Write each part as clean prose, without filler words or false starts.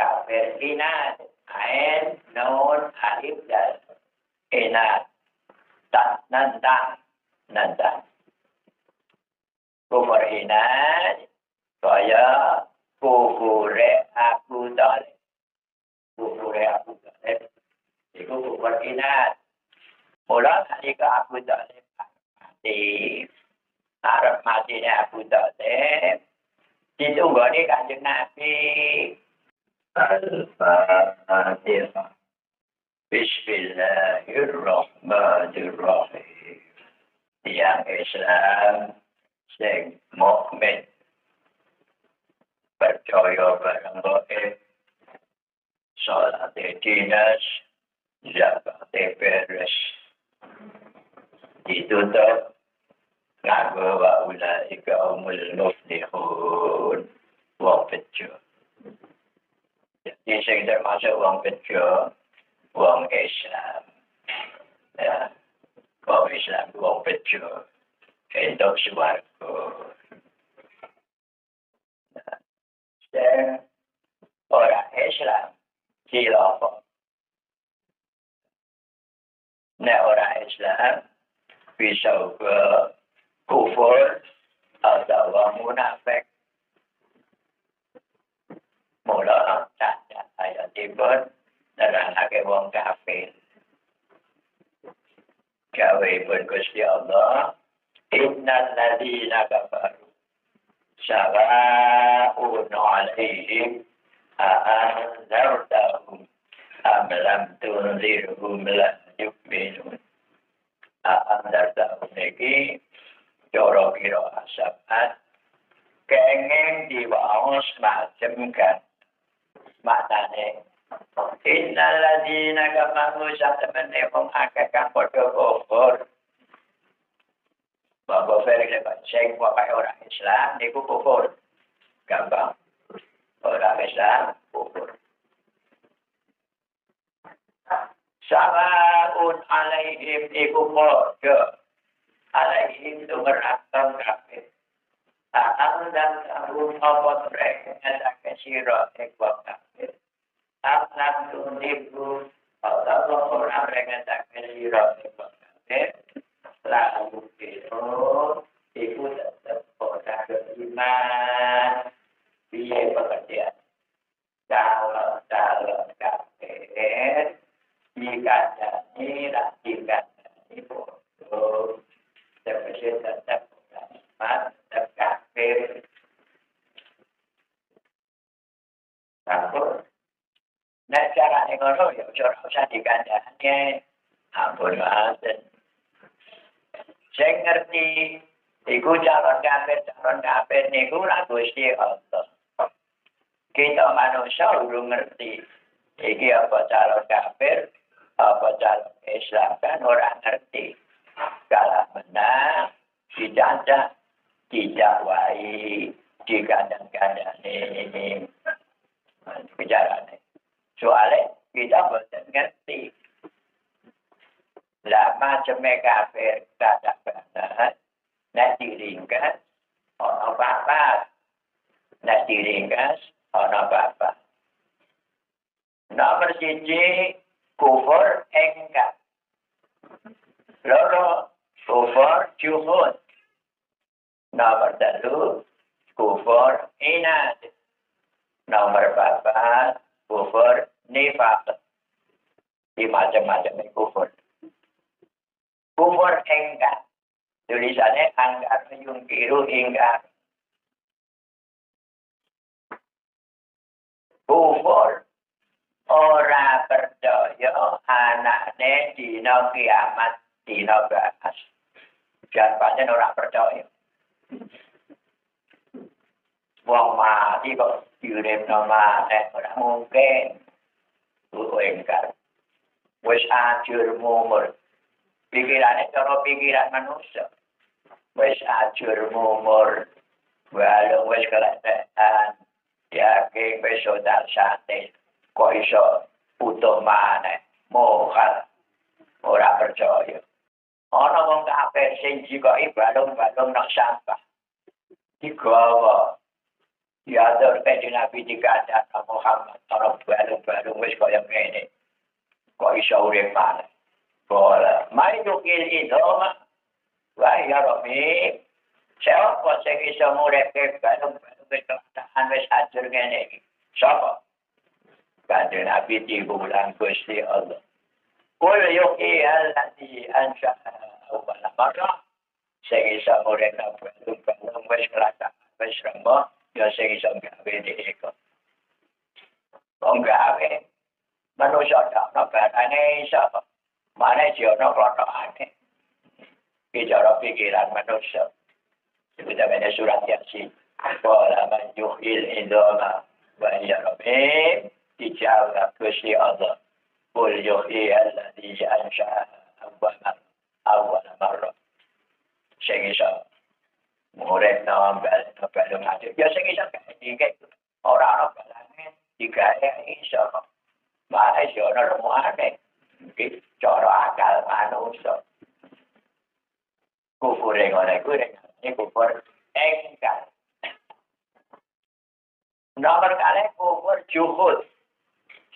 kafir inat ain nun alif dal inat tak nantang kufur inat kaya kufure Abu Talib itu kufur inat mula ketika Abu Talib mati Arab matinya Abu Talib ditunggoni Kanjeng Nabi Al-Fatihah Bismillahirrahmanirrahim. Yang Islam sing mukmin percaya barang gaib salat dinas zakat beres ditutup nganggo wa ulaika umul muflihun wong bejo. Jadi sing termasuk wong bejo wong Islam. Ya, wong Islam wong bejo entuk swarga. Dan orang Islam khilafah. Nah, orang Islam bisa ke kufur atau munafik. Mula ayat ibad nerangake wong kafir. Gawe pun Gusti Allah, innal ladzina kafaru sawa'un 'alaihim a'anzartahum am lam tunzirhum la yu'minun. A'anzartahum iki cara kira asabat kenging diwaos macem kan matane innal ladzina kafaru satamane wong akeh kang padha kufur bahwa versi sing wae orang Islam niku kufur gampang orang Islam kufur sawaun alaihim iku padha alaihim tumerakan kafir dan kamu apa mereka ngadakan sirah ekor kafir. Anak tundiku atau orang mereka ngadakan sirah ekor kafir. Lalu itu tetap orang beriman. Biar pekerjaan. Kalau kafir jika jadi jika jadi bodoh seperti tetap orang kafir. Takut. Nah, cara ngono ya ora usah dikandhane. Ampun wae. Sing ngerti iku calon kafir niku ora Gusti Allah. Kita manusia urung ngerti. Iki apa calon kafir, apa calon Islam kan ora ngerti. Kalau benar dijajah dijakwai dikandang-kandang ini bicaranya soalnya kita belum ngerti lah macamnya kafir kata-kata nak diringkas ono apa nak diringkas ono apa nomor siji kufur engkar loro kufur juhud nomor 3 kufur inad. Nomor 4 kufur nifaq. Di macam-macam kufur. Kufur engkar. Tulisannya angkar yungkiru ingkar. Kufur ora percaya anane dina kiamat dina bakas. Jangan pancen ora percaya. Wong mati kok diuripno maneh ora mungkin. Kuwi engkar. Wis ajur mumur. Pikirane cara pikiran manusia. Wis ajur mumur. Walau wis keletekan. Yakin wis odal sate. Kok iso utuh maneh. Mohal. Ora percaya. Ana wong kafir sing jikoki balung-balung nang sampah. Digawa. Diatur kanjeng Nabi dikandhani Muhammad ana urip bola mai yukil idoma wa ya rabbi siapa sing iso nguripke balung keadaan wis hancur ngene iki sapa kanjeng Nabi diulang Gusti Allah kul yuki alladzi ansha'a awwala marrah sing iso nguripke balung wis kelakar wis remuk ya sing iso gawe iki wong gawe manusia ana barane iso mana jono klotokane. Bicara pikiran manusia. Sebenarnya surat Yasin. Wala man yuhil indoma wa yarabim. Dijawab Gusti Allah. Qul yuhi alladhi ansha'a awwal marrah. Sing iso murid balung ati. Ya sing iso iki ora ana balane digawe iso. Mana jono rumane. Cara akal manusia. Kufur yang oleh ini kufur engkar. Nomor kali kufur juhud.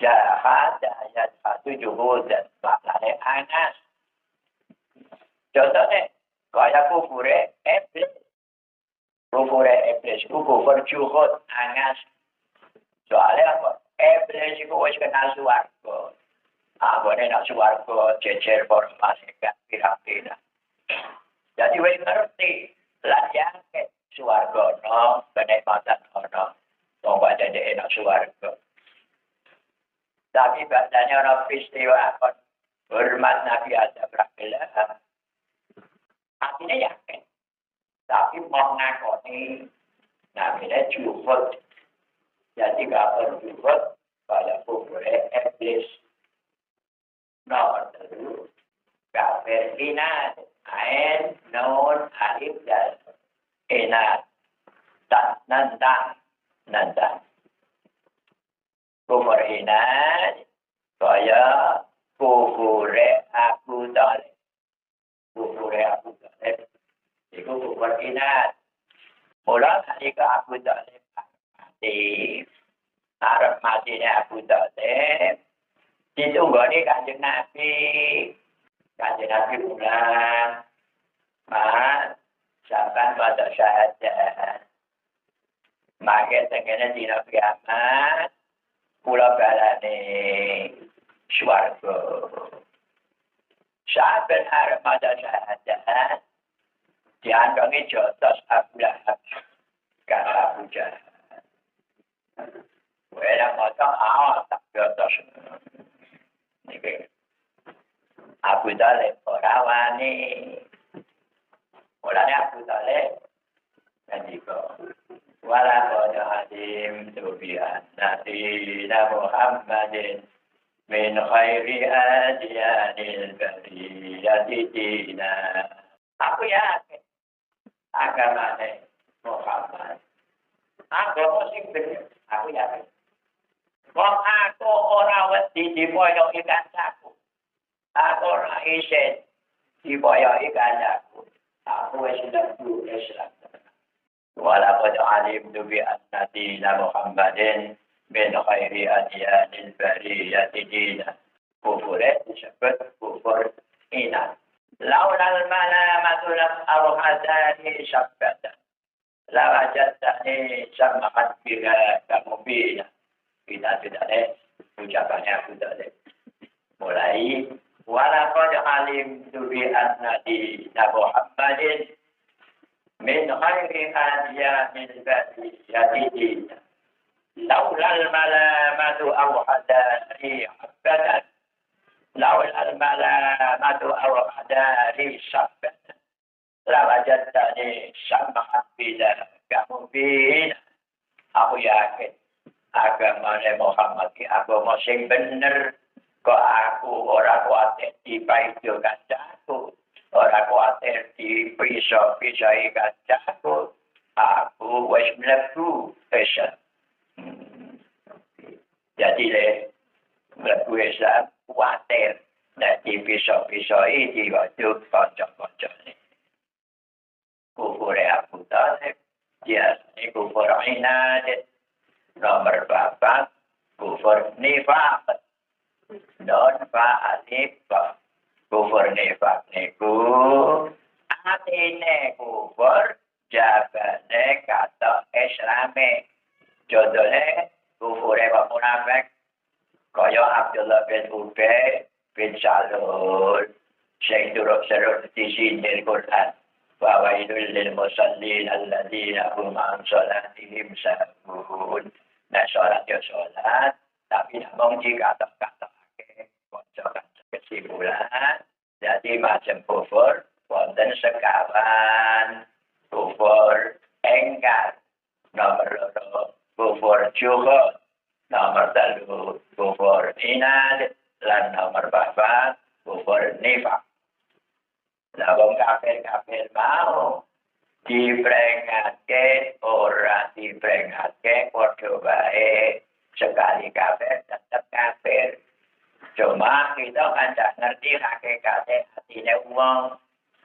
Jahat, ayat 1 juhud dan maknanya anas. Contohnya, kaya kufur iblis. Kufur iblis, kufur juhud, anas. Soalnya apa? Iblis itu harus kenal suarga. Abone nak suwarga jejer para malaikat kira-kira. Jadi wis ngerti lan yakin suwarga no kenikmatan ono. Wong padha enak suwarga. Tapi badane ora peristiwa kon hormat Nabi Adam rahimahullah. Artinya yakin. Tapi mau ngakoni namanya jufut. Jadi kalau jufut pada kubure iblis. Nomor 3, kafir inat, ain, nun, alif, dan inat, nantang. Kufur inat, kaya kufure Abu Talib. Itu kufur inat. Mula ketika Abu Talib mati, Arab matinya Abu Talib, ditunggoni kanjeng Nabi. Kanjeng Nabi pulang. Mas, sampai pada syahadat. Maka tengene dina kiamat, kula balane swarga. Sampai arep pada syahadat, diantongi jotos Abu Lahab. Kata Abu Jahal. Wela mata awak tak jotos. Abu Talib ora wani. Mulane Abu Talib ngendika wala qad hadim tubian nabiyina Muhammadin min khairi adyanil bariyati dina. Aku yakin agamane Muhammad. Agama sing bener, aku yakin. Wong aku ora wedi dipoyoki kancaku. Aku ora isin dipoyoki kancaku. Aku wis lebu Islam. Walaqad alimtu bi anna dina Muhammadin min khairi adyanil bariyati dina. Kufur disebut kufur inat. Laulal malamatu lam arhadani syabbatan. Lawajatani sama'at bila kamubina. Kita tidak ada ucapannya sudah ada. Mulai walaqad alimtu bi anna dina Muhammadin min khairi adyanil bariyati dina. Laulal malamatu awhadani habbadan. Laulal malamatu awhadani shabbatan. Lawajatani sama'at bila kamubina. Aku yakin agama Muhammad ki agama sing bener. Kok aku ora kuatir dipaido kancaku, ora kuatir dipisah-pisahi kancaku. Aku wis mlebu Islam. Jadi mlebu Islam kuatir nek dipisah-pisahi diwajib kanca-kancane. Kufur Abu Talib, ya kufur inad. Nomor 4, kufur nifaq. non alif kufur nifak niku atine kufur jabane kata Islame contohnya kufure wong munafik kaya Abdullah bin Ubay bin Salul sing turut serut disindir Quran bahwa itu lil musallin alladzina hum an salatihim sahun. Nah, sholat ya sholat, tapi namun jika kata-kata koncokan kesimpulan, jadi macam kufur, wonten sekawan, kufur engkar, nomor loro, kufur juhud, nomor telu, kufur inad, dan nomor papat, kufur nifak. Nah, wong kafir-kafir mau diperingatke ora diperingatke padha wae sekali kafir tetap kafir. Cuma kita kan tak ngerti hakikate hatine wong.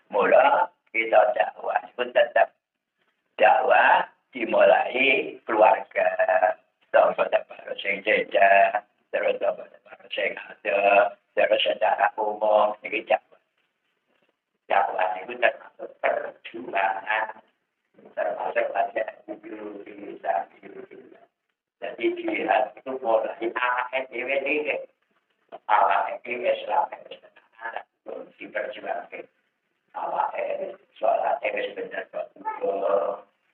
Mula kita dakwah itu tetap dakwah dimulai keluarga. Baru sing jejak, terus baru sing ada, terus secara umum ini dakwah itu termasuk perjuangan termasuk pada bisa jadi jihad itu mulai awal Islam diperjuangkan awal sholat benar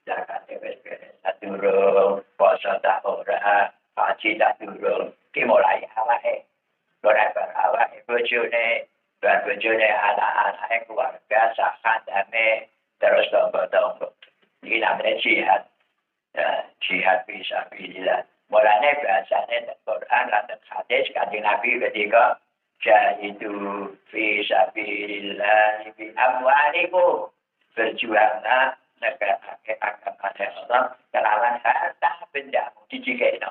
zakat benar durung puasa tak ora haji tak durung dimulai awal awal bojone anak-anak keluarga sahabat damai terus tonggo-tonggo. Ini namanya jihad. Jihad bisa bila. Mulanya bahasanya Al-Quran dan hadis kanjeng Nabi ketika jahidu fi sabilillah bi amwalikum berjuanglah negara agama Allah kelawan harta benda dijikeno.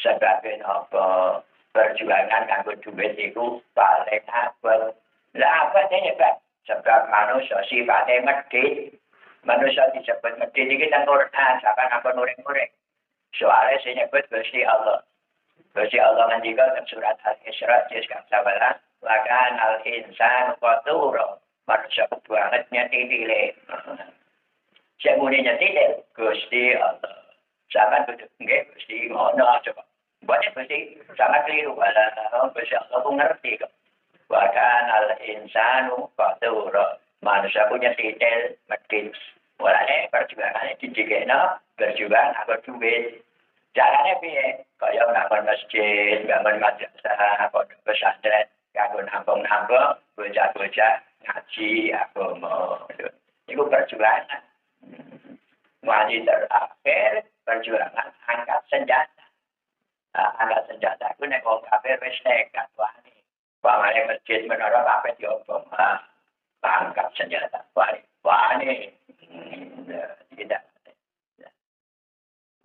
Sebabnya apa? Perjuangan kanggo duit itu paling abot. Lah apa nyebab? Sebab manusia sifatnya medit. Manusia disebut medit ini kan Quran, sampai apa nuring-nuring. Soalnya saya nyebut Gusti Allah. Gusti Allah ngendika dalam surat Al-Isra juz 11, wa kana al-insanu qatura. Manusia banget nyatile. Saya muni nyatile Gusti Allah. Sampai duduk nggih Gusti ngono coba. Buatnya mesti sangat keliru. Walau Masya Allah pun ngerti kok. Bahkan al-insanu qatura. Manusia punya titel medit. Mulanya perjuangannya dijigena berjuang agar duit. Caranya piye? Kaya bangun masjid, bangun madrasah, pondok pesantren, kanggo nampung-nampung, bocah-bocah ngaji agama. Itu perjuangan. Wali terakhir perjuangan angkat senjata. Angkat senjata itu nek wong kafir wis nekat wani. Pamane masjid menara kafir diobong. Angkat senjata wani. Tidak.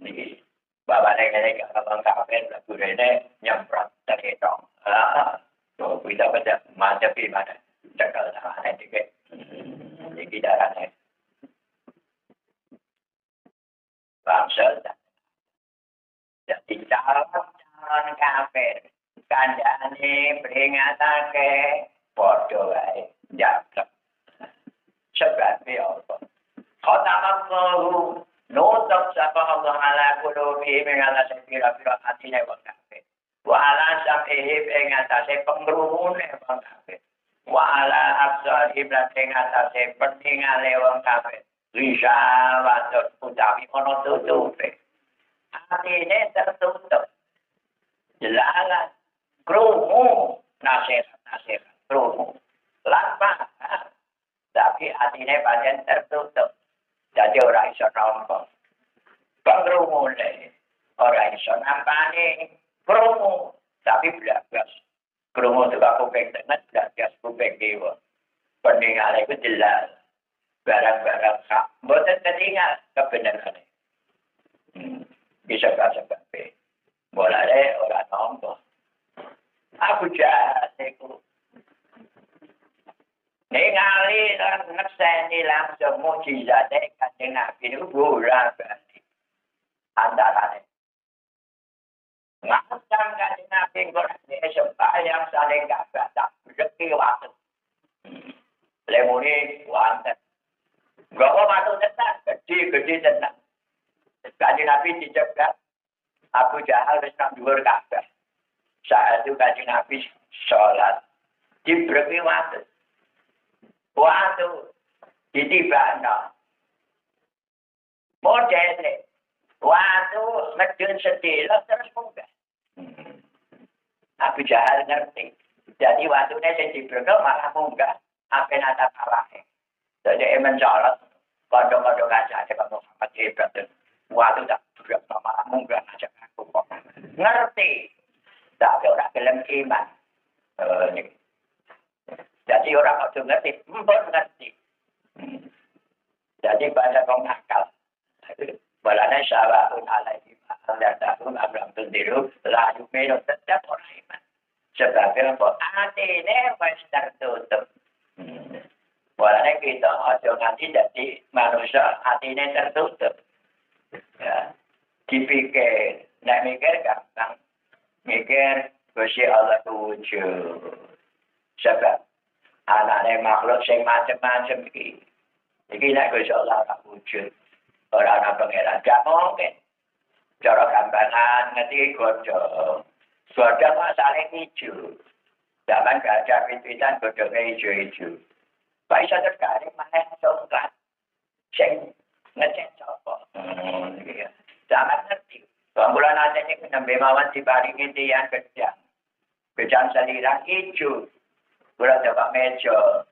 Niki babane kene wong kafir gurene nyemprot terhitung. Tuh kita pada madepi mana. Cekal tangan dikit. Niki darane. Bangsa jadi calon kafir kandhane peringatake padha wae jaga sebab apa khatamallahu nutuk sapa Allah ala qulubi min ala sira atine wong kafir wa ala sam'ihi ing atase pengrungune wong kafir wa ala absari ing atase peningale wong kafir bisa wadah utawi ana tutupe atine tertutup jelalan krungu nasihat krungu lapa tapi atine pancen tertutup jadi ora iso nampa pangrungune ora iso nampane krungu tapi blas krungu juga kuping tengah blas kuping kiwa peningale ku jelas barang-barang sak mboten ketinggal kebenaran bisa kabeh. Mulane ora nampa. Aku jahat iku. Ningali lan ngekseni langsung mukjizate Kanjeng Nabi niku bola-bali. Antarane. Ngacang Kanjeng Nabi kok sempat yang saling kagak tak rezeki waktu. Lemuni wanten. Gawa masuk tenan, gede tenan. Kanjeng Nabi dicegat Abu Jahal wis nang dhuwur Ka'bah. Saat itu Kanjeng Nabi sholat dibreki waktu. Waktu ditibakno. Modele. Waktu medun sedelo terus munggah. Abu Jahal ngerti. Jadi waktunya sing dibreki malah munggah ape nata awake. Jadi mencolot kodok-kodok aja Pak Muhammad hebat. Waktu tak berat malah munggah aja aku kok. Ngerti. Tapi ora gelem iman. Jadi orang kok ngerti, mbok ngerti. Jadi banyak orang nakal. Balane syawa'un alaihi dan tahun abram tundiru lalu menurut tetap orang iman. Sebabnya apa? Atine wis tertutup. Balane kita aja nganti dadi manusia atine tertutup. Ya. Dipikir, nek mikir gampang. Mikir Gusti Allah wujud. Sebab anaknya makhluk sing macam-macam iki. Iki nek Gusti Allah wujud. Ora ana pangeran, gak mungkin. Cara gambaran ngerti godhong. Godhong masalah hijau. Zaman gajah pimpinan godhongnya hijau-hijau. Pak iso terkari maneh coklat. Sing ngecek sapa. Zaman ngerti. Bulan aja ini nembe mawon diparingi tiyang gedang. Gedang saliran hijau. Kula coba meja.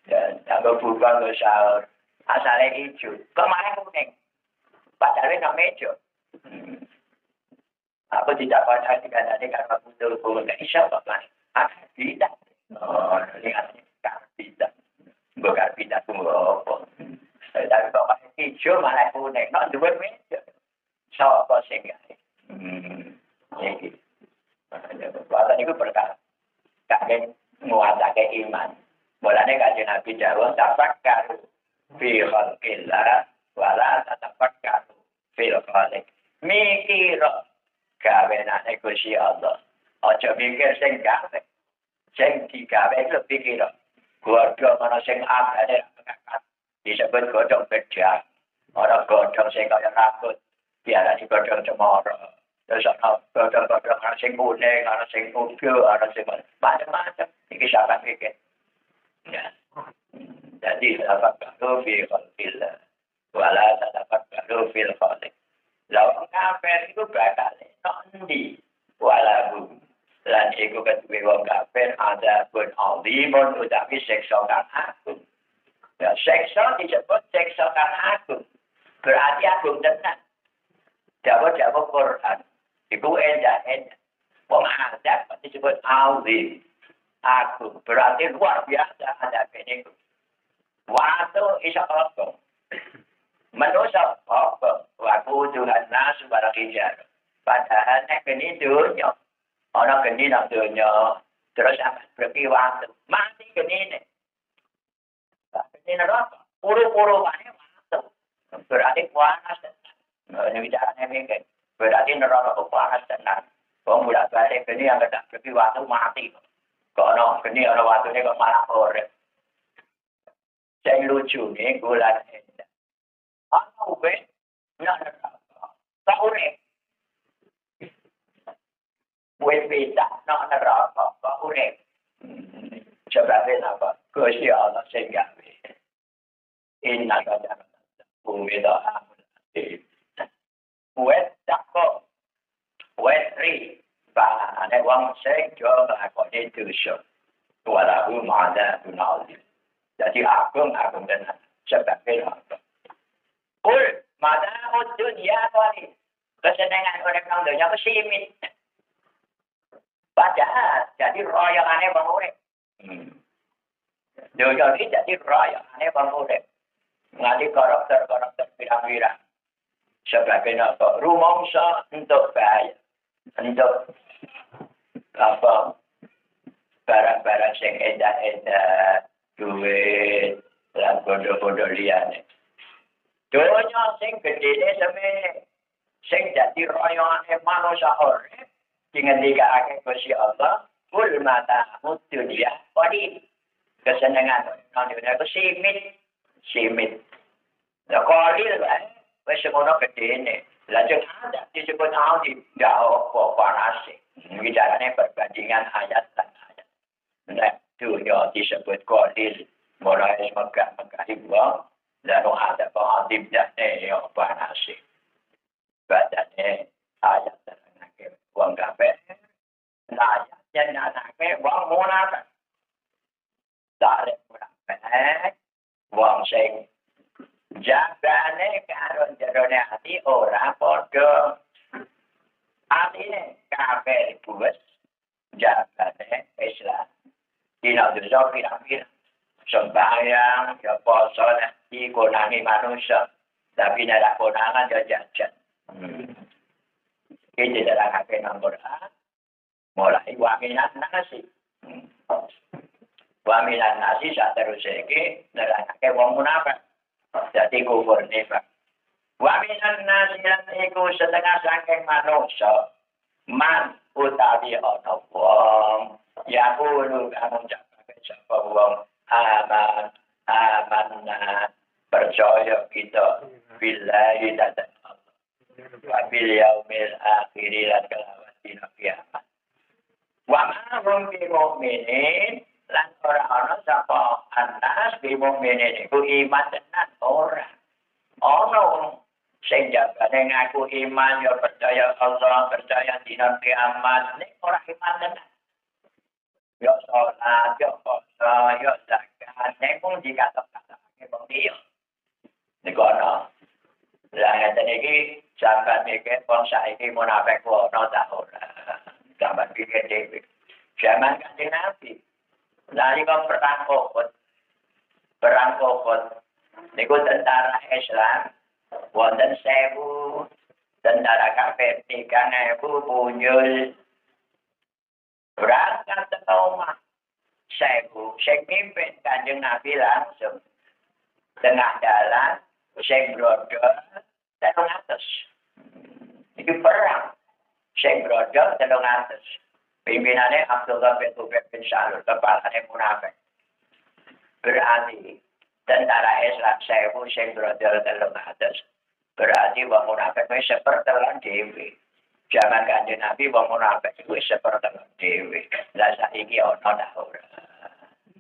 Dan tambah buka nggo sahur. Asalnya hijau. Kemarin kuning. Padahal nggak meja. Aku tidak pada dikatakan karena betul-betul nggak bisa bapak. Akan tidak. Oh, ini kan tidak. Bukan tidak tunggu apa. Tapi bapak hijau malah kuning. Nggak dua meja. So, apa sih nggak? Ini. Bahkan itu perkara. Kakek menguasai iman. Mulanya kajian Nabi Jawa tafakkaru fi khalqillah wala tatafakkaru fil khaliq. Mikir gawenane Gusti Allah. Aja mikir sing gawe. Sing digawe itu pikir. Godhong ana sing abane disebut godhong gedang. Ora godhong sing kaya rambut. Biarane godhong cemara. Terus ana godhong-godhong ana sing kuning, ana sing hijau, ana sing macam-macam. Iki sampeyan pikir. Ya. Jadi tafakkaru fi khalqillah wala tatafakkaru fil khaliq. Lawan kafir itu bakal endi walaupun lan iku kedue wong kafir ada pun alimun utawi seksa kang agung. Ya seksa disebut seksa kang agung. Berarti agung tenan. Jawa-jawa Quran iku endah-endah. Wong adat disebut alim. Agung berarti luar biasa ada ini. Waktu isya Allah. Manusia apa? Waktu Tuhan nas barang hijar. Padahal nek kene dunya. Ana kene nang dunya. Terus akan pergi waktu. Mati kene. Kene neraka. Puru-puru ane waktu. Berarti panas. Ini bicaranya mikir. Berarti neraka panas tenan. Wong bolak-balik kene yang tak pergi waktu mati. Kono kene ana waktune kok malah urip. Sing lucu nih bulan ini. Ana wis nana tak urip. Wis beda nana neraka tak urip. Coba apa? Gusti Allah sing gawe. Inna kadang bumi dak amun. Wes dako. Wes ri. Ane wong sing jo nglakoni dosa. Walahu ma'adzabun alim. Jadi agung tenan. Sebabnya apa? Ul, ma'adzabud dunya wali. Kesenangan orang nang dunya kesimit. Padahal jadi royalane wong urip. Dunya iki jadi royalane wong urip. Nganti karakter pirang-pirang. Sebabnya apa? Rumangsa untuk bayar. Untuk apa barang-barang sing edah-edah duit lan bodoh-bodoh liyane. Donya sing gedene semene sing dadi royone manusa urip dingendikake Gusti Allah full mata dunia. Jadi kesenangan non dunia itu simit. Nah kolil lah, wes semono gede ini. Lanjut ada disebut di jauh panas. Bicaranya perbandingan ayat dan ayat. Nah dunia disebut kolil. Mulai megah uang. Lalu ada pengadibnya yang panas. Badannya ayat dan uang kafe. Nah ayat dan ayat uang munafik. Dari munafik. Uang sing. Jagane karo jerone hati ora padha. Atine kabeh buwes jagane Islam. Dina dosa pirang-pirang. Sembahyang, ya poso nanti konangi manusia. Tapi nara konangan ya jajan. Ini dalam hati nomor A. Mulai waminan nasi. Waminan nasi saat terus ini dalam hati wong munafik. Jadi kufur nifak. Waminan nasi yang iku setengah saking manusia. Man utawi ana wong. Ya kulo kamu jaga sapa wong. Amanna percaya kita billahi dan Allah wa bil yaumil akhir lan kelawan dina kiamat wa ma hum bi mu'minin lan ora ana sapa anas bi mu'minin iku iman tenan ora ana sing jagane ngaku iman ya percaya Allah percaya dina kiamat nek ora iman tenan yo sholat, yo puasa, yo zakat, nepung jika kata-kata bang dia. Negono. Lah ngeten iki sampean iki wong saiki munafik ono ta ora. Sampeyan pikir dhewe. Zaman Kanjeng Nabi. Lari kok perang Uhud. Niku tentara Islam wonten 1000 tentara kafir 3000 punjul. Berangkat ke rumah saya pimpin Kanjeng Nabi langsung tengah jalan saya brodol telung atas itu perang saya brodol telung atas pimpinannya Abdullah bin Salul kepalanya munafik berarti tentara Islam saya brodol telung atas berarti wong munafik itu sepertelan dewi. Zaman Kanjeng Nabi wong munafik kuwi seperti dhewe. Lah saiki ana ta ora.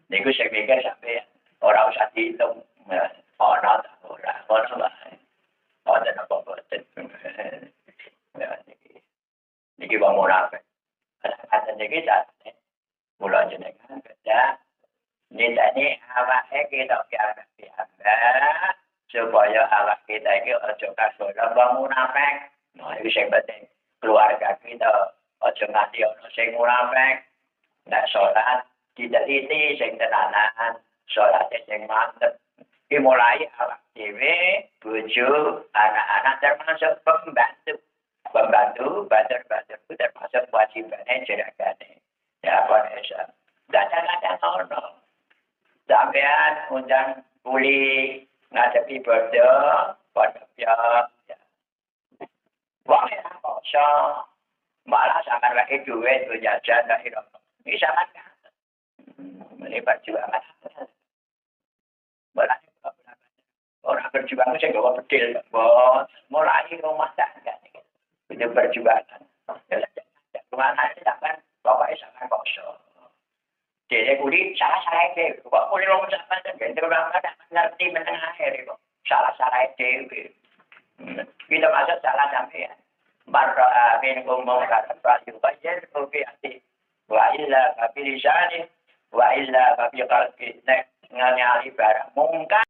Niku sing mikir sampe ora usah diitung. Ana ta ora. Ono wae. Ana napa boten. Niki wong munafik. Ada niki jane. Mula jenengan kerja nitane awake kita biasa supaya awak kita iki aja kasora wong munafik. Nah, iki sing penting. Keluarga kita aja nganti ana sing munafik nek salat diteliti sing tenanan salat sing mantep dimulai awak dhewe bojo anak-anak termasuk pembantu bater-bater termasuk wajibane jeragane ya Pak dan ono sampean undang kuli ngadepi bodo pada ya wong ya kok malah sampean wae duwe jajan tak ira. Iki sampean kan. Ini perjuangan. Malah orang berjuang sing gawa bedil, bos. Mulai rumah tangga iki. Itu perjuangan. Rumah tangga sampean bapak sampean kosong. Jadi kuli salah itu. Kok kuli rumah sampean ben ora ngerti meneng akhir kok. Salah itu. Kita masuk salah sampean. Marra minkum mungkaran falyughayyir bi yadihi wa illa bi lisanihi wa illa bi qalbihi. Nek ngali barang mungkar